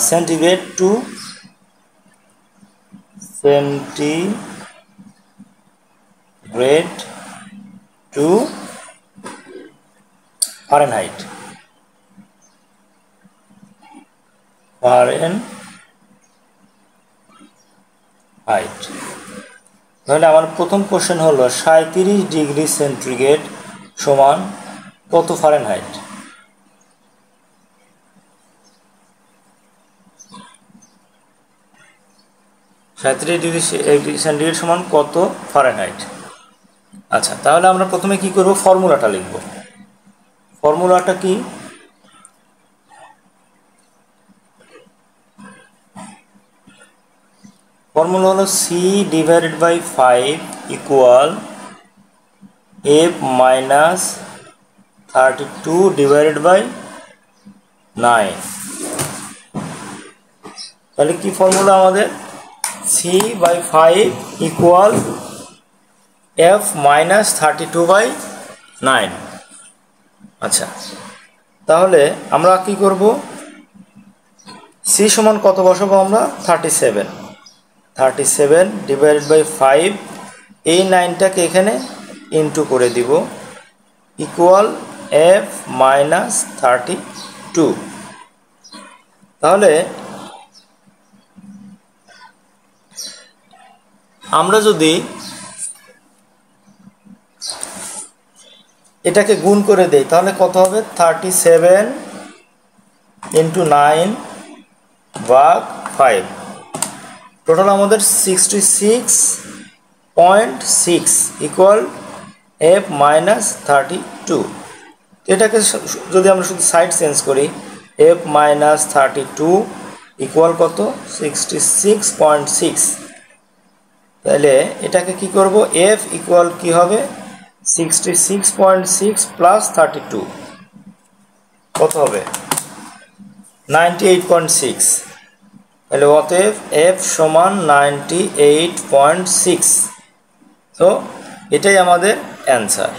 Centigrade two centigrade two Fahrenheit. তাহলে আমার প্রথম কোশ্চেন হলো 37 ডিগ্রি সেন্টিগ্রেড সমান কত ফারেনহাইট? ডিগ্রি সেন্টিগ্রেড সমান কত ফারেনহাইট? আচ্ছা, তাহলে আমরা প্রথমে কি করব, ফর্মুলাটা লিখব। ফর্মুলাটা কি? ফর্মুলা হলো C divided by 5 equal F minus 32 divided by 9। তাহলে কি ফর্মুলা আমাদের? C by 5 equal F minus 32 by 9। আচ্ছা, তাহলে আমরা কি করব, সি সমান কত বসাবো আমরা? 37 ডিভাইডেড বাই 5, এই 9টাকে এখানে ইনটু করে দিব, ইকুয়াল এফ মাইনাস 32। তাহলে আমরা যদি এটাকে গুণ করে দেই তাহলে কত হবে? 37 ইন্টু 9 ভাগ 5, টোটাল আমাদের 66.6 ইকুয়াল এফ মাইনাস 32। এটাকে যদি আমরা শুধু সাইড চেঞ্জ করি, এফ মাইনাস 32 ইকুয়াল কত? 66.6। তাহলে এটাকে কি করব, এফ ইকুয়াল কি হবে? 66.6 প্লাস 32 কত হবে? 98.6। তাহলে অতএব এফ সমান 98.6। তো এটাই আমাদের অ্যান্সার।